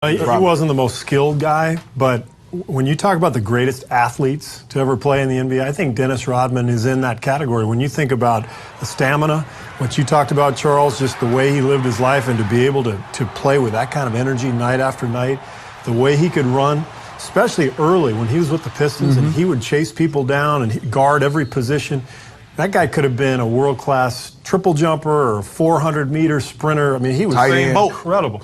He wasn't the most skilled guy, but when you talk about the greatest athletes to ever play in the NBA, I think Dennis Rodman is in that category. When you think about the stamina, what you talked about, Charles, just the way he lived his life and to be able to play with that kind of energy night after night, the way he could run, especially early when he was with the Pistons and he would chase people down and guard every position. That guy could have been a world-class triple jumper or a 400-meter sprinter. I mean, he was incredible.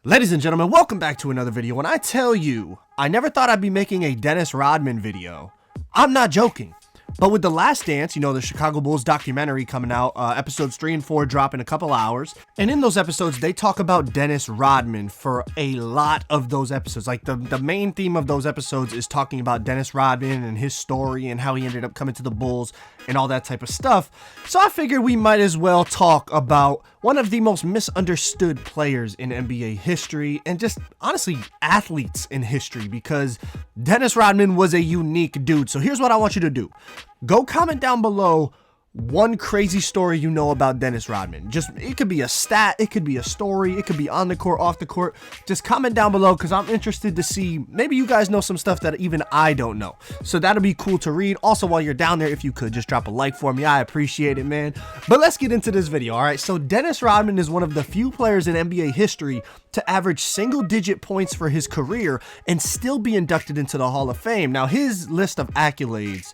Ladies and gentlemen, welcome back to another video. When I tell you, I never thought I'd be making a Dennis Rodman video. I'm not joking. But with The Last Dance, you know, the Chicago Bulls documentary coming out, episodes 3 and 4 drop in a couple hours. And in those episodes, they talk about Dennis Rodman for a lot of those episodes. Like the main theme of those episodes is talking about Dennis Rodman and his story and how he ended up coming to the Bulls and all that type of stuff. So I figured we might as well talk about one of the most misunderstood players in NBA history and just honestly athletes in history, because Dennis Rodman was a unique dude. So here's what I want you to do. Go comment down below one crazy story you know about Dennis Rodman. Just, it could be a stat, it could be a story, it could be on the court, off the court. Just comment down below, because I'm interested to see, maybe you guys know some stuff that even I don't know. So that'll be cool to read. Also, while you're down there, if you could just drop a like for me, I appreciate it, man. But let's get into this video. All right, so Dennis Rodman is one of the few players in NBA history to average single-digit points for his career and still be inducted into the Hall of Fame. Now, his list of accolades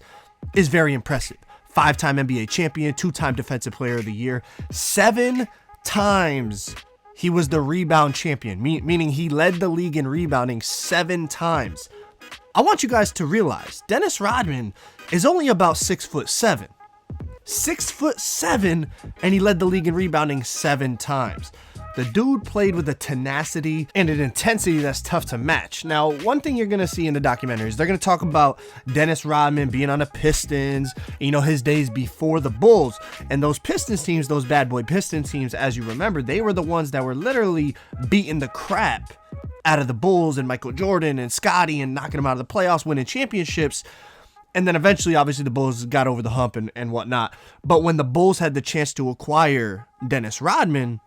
is very impressive. 5-time NBA champion, 2-time defensive player of the year, 7 times he was the rebound champion, meaning he led the league in rebounding 7 times. I want you guys to realize Dennis Rodman is only about 6'7". 6'7", and he led the league in rebounding 7 times. The dude played with a tenacity and an intensity that's tough to match. Now, one thing you're going to see in the documentaries, they're going to talk about Dennis Rodman being on the Pistons, you know, his days before the Bulls. And those Pistons teams, those bad boy Pistons teams, as you remember, they were the ones that were literally beating the crap out of the Bulls and Michael Jordan and Scottie and knocking them out of the playoffs, winning championships. And then eventually, obviously, the Bulls got over the hump and whatnot. But when the Bulls had the chance to acquire Dennis Rodman,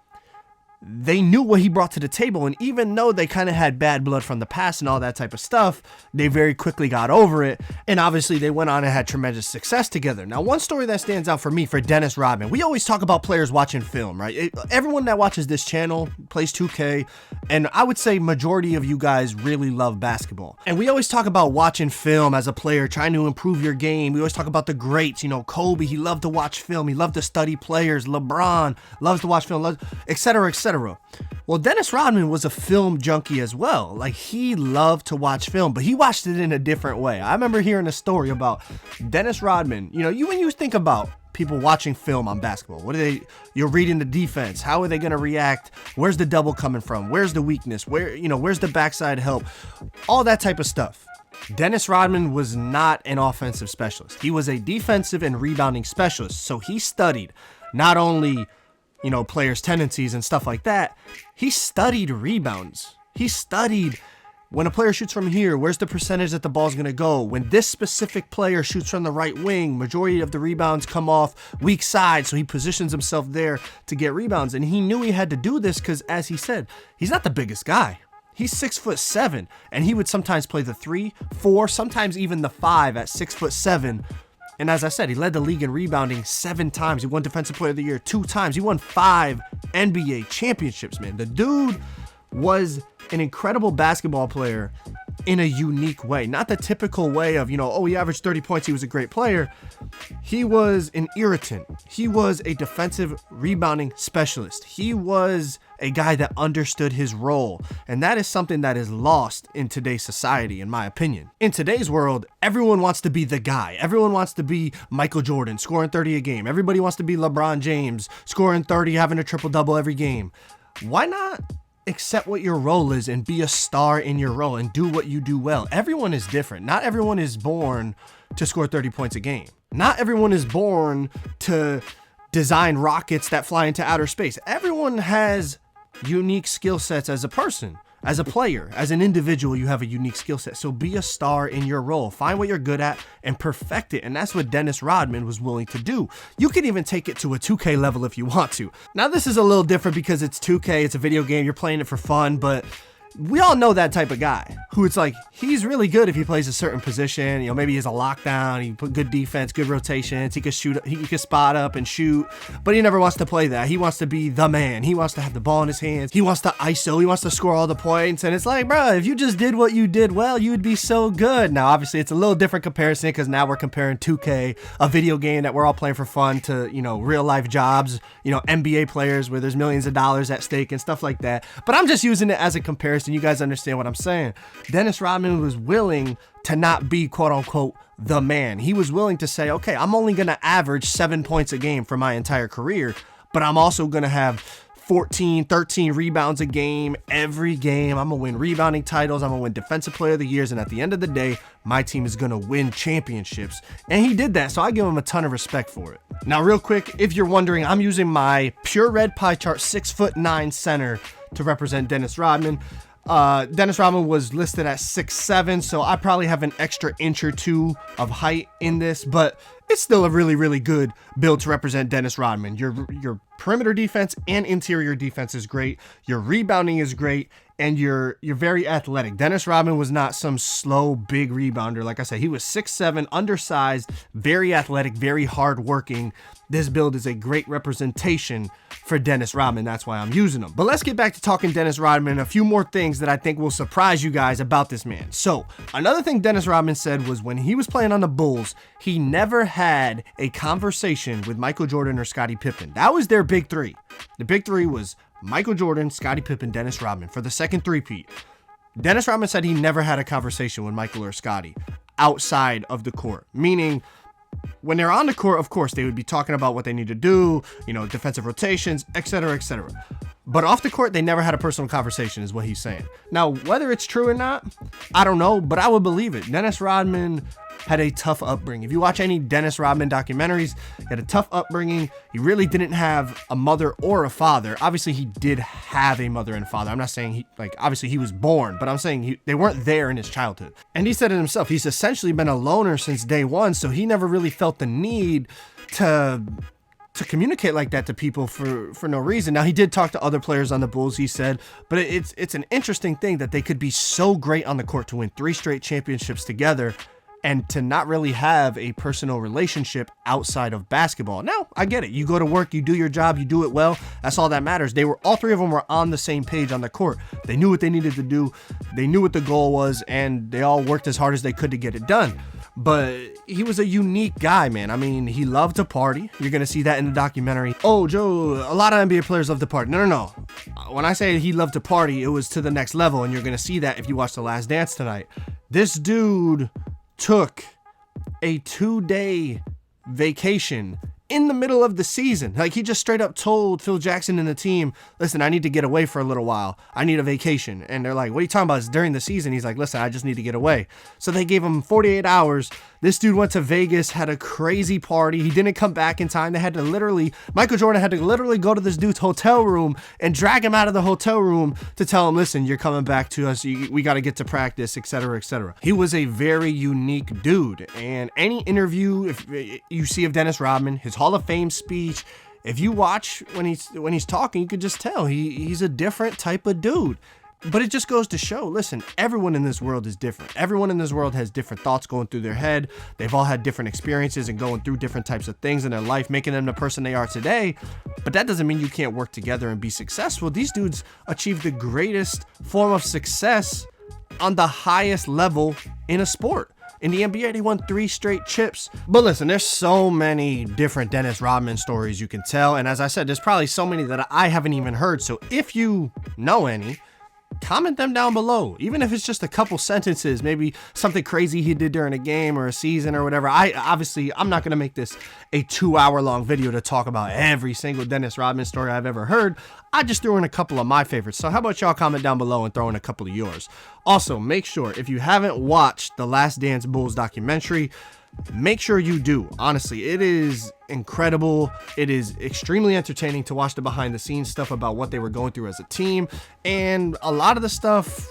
they knew what he brought to the table, and even though they kind of had bad blood from the past and all that type of stuff, they very quickly got over it, and obviously they went on and had tremendous success together. Now, one story that stands out for me for Dennis Rodman, we always talk about players watching film, right? Everyone that watches this channel plays 2K, and I would say majority of you guys really love basketball. And we always talk about watching film as a player, trying to improve your game. We always talk about the greats, you know, Kobe, he loved to watch film, he loved to study players, LeBron loves to watch film, etc., etc. Well, Dennis Rodman was a film junkie as well. Like, he loved to watch film, but he watched it in a different way. I remember hearing a story about Dennis Rodman. You know, when you think about people watching film on basketball, you're reading the defense. How are they going to react? Where's the double coming from? Where's the weakness? Where's the backside help? All that type of stuff. Dennis Rodman was not an offensive specialist. He was a defensive and rebounding specialist. So he studied not only, you know, players' tendencies and stuff like that. He studied rebounds. He studied when a player shoots from here, where's the percentage that the ball's going to go? When this specific player shoots from the right wing, majority of the rebounds come off weak side, so he positions himself there to get rebounds. And he knew he had to do this because, as he said, he's not the biggest guy. He's 6'7", and he would sometimes play the 3, 4, sometimes even the 5 at 6'7". And as I said, he led the league in rebounding 7 times. He won Defensive Player of the Year 2 times. He won 5 NBA championships, man. The dude was an incredible basketball player in a unique way. Not the typical way of, you know, oh, he averaged 30 points, he was a great player. He was an irritant. He was a defensive rebounding specialist. He was a guy that understood his role. And that is something that is lost in today's society, in my opinion. In today's world, everyone wants to be the guy. Everyone wants to be Michael Jordan, scoring 30 a game. Everybody wants to be LeBron James, scoring 30, having a triple-double every game. Why not accept what your role is and be a star in your role and do what you do well? Everyone is different. Not everyone is born to score 30 points a game. Not everyone is born to design rockets that fly into outer space. Everyone has unique skill sets as a person. As a player, as an individual, you have a unique skill set. So be a star in your role. Find what you're good at and perfect it. And that's what Dennis Rodman was willing to do. You can even take it to a 2K level if you want to. Now, this is a little different because it's 2K, it's a video game, you're playing it for fun, but we all know that type of guy who it's like, he's really good if he plays a certain position. You know, maybe he's a lockdown, he put good defense, good rotations, he could shoot, he could spot up and shoot, but he never wants to play that. He wants to be the man. He wants to have the ball in his hands. He wants to ISO. He wants to score all the points. And it's like, bro, if you just did what you did well, you would be so good. Now, obviously, it's a little different comparison because now we're comparing 2K, a video game that we're all playing for fun, to, you know, real life jobs, you know, NBA players where there's millions of dollars at stake and stuff like that. But I'm just using it as a comparison. You guys understand what I'm saying. Dennis Rodman was willing to not be, quote unquote, the man. He was willing to say, okay, I'm only going to average 7 points a game for my entire career, but I'm also going to have 14, 13 rebounds a game every game. I'm going to win rebounding titles. I'm going to win Defensive Player of the Years. And at the end of the day, my team is going to win championships. And he did that. So I give him a ton of respect for it. Now, real quick, if you're wondering, I'm using my pure red pie chart 6'9" center to represent Dennis Rodman. Dennis Rodman was listed at 6'7", so I probably have an extra inch or two of height in this, but it's still a really, really good build to represent Dennis Rodman. Your perimeter defense and interior defense is great. Your rebounding is great, and you're very athletic. Dennis Rodman was not some slow, big rebounder. Like I said, he was 6'7", undersized, very athletic, very hardworking. This build is a great representation for Dennis Rodman. That's why I'm using him. But let's get back to talking Dennis Rodman and a few more things that I think will surprise you guys about this man. So another thing Dennis Rodman said was when he was playing on the Bulls, he never had a conversation with Michael Jordan or Scottie Pippen. That was their big three. The big three was Michael Jordan, Scottie Pippen, Dennis Rodman for the second three-peat. Dennis Rodman said he never had a conversation with Michael or Scottie outside of the court, meaning when they're on the court, of course, they would be talking about what they need to do, you know, defensive rotations, etc., etc. But off the court, they never had a personal conversation, is what he's saying. Now, whether it's true or not, I don't know, but I would believe it. Dennis Rodman had a tough upbringing. If you watch any Dennis Rodman documentaries, he had a tough upbringing. He really didn't have a mother or a father. Obviously, he did have a mother and father. I'm not saying obviously he was born, but I'm saying they weren't there in his childhood. And he said it himself. He's essentially been a loner since day one, so he never really felt the need to communicate like that to people for no reason. Now, he did talk to other players on the Bulls, he said, but it's an interesting thing that they could be so great on the court to win 3 straight championships together and to not really have a personal relationship outside of basketball. Now, I get it. You go to work, you do your job, you do it well. That's all that matters. All 3 of them were on the same page on the court. They knew what they needed to do. They knew what the goal was, and they all worked as hard as they could to get it done. But he was a unique guy, man. I mean, he loved to party. You're going to see that in the documentary. Oh, Joe, a lot of NBA players love to party. No. When I say he loved to party, it was to the next level, and you're going to see that if you watch The Last Dance tonight. This dude took a 2-day vacation in the middle of the season. Like, he just straight up told Phil Jackson and the team, listen, I need to get away for a little while. I need a vacation. And they're like, what are you talking about? It's during the season. He's like, listen, I just need to get away. So they gave him 48 hours. This dude went to Vegas, had a crazy party. He didn't come back in time. Michael Jordan had to literally go to this dude's hotel room and drag him out of the hotel room to tell him, listen, you're coming back to us. We got to get to practice, etc., etc. He was a very unique dude. And any interview if you see of Dennis Rodman, his Hall of Fame speech, if you watch when he's talking, you could just tell he's a different type of dude. But it just goes to show, listen, everyone in this world is different. Everyone in this world has different thoughts going through their head. They've all had different experiences and going through different types of things in their life, making them the person they are today. But that doesn't mean you can't work together and be successful. These dudes achieved the greatest form of success on the highest level in a sport. In the NBA, they won 3 straight chips. But listen, there's so many different Dennis Rodman stories you can tell. And as I said, there's probably so many that I haven't even heard. So if you know any, comment them down below, even if it's just a couple sentences, maybe something crazy he did during a game or a season or whatever. I'm not going to make this a 2-hour long video to talk about every single Dennis Rodman story I've ever heard. I just threw in a couple of my favorites. So how about y'all comment down below and throw in a couple of yours? Also, make sure if you haven't watched the Last Dance Bulls documentary, make sure you do. Honestly, it is incredible. It is extremely entertaining to watch the behind the scenes stuff about what they were going through as a team. And a lot of the stuff,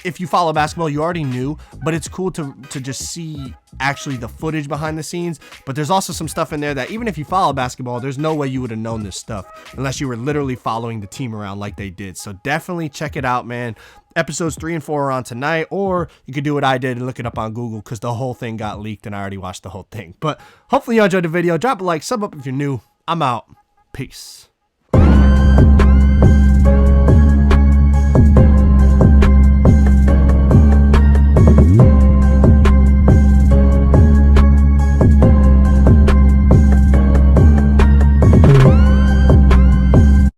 if you follow basketball, you already knew, but it's cool to just see actually the footage behind the scenes. But there's also some stuff in there that even if you follow basketball, there's no way you would have known this stuff unless you were literally following the team around like they did. So definitely check it out, man. Episodes 3 and 4 are on tonight, or you could do what I did and look it up on Google because the whole thing got leaked and I already watched the whole thing. But hopefully you enjoyed the video. Drop a like, sub up if you're new. I'm out. Peace.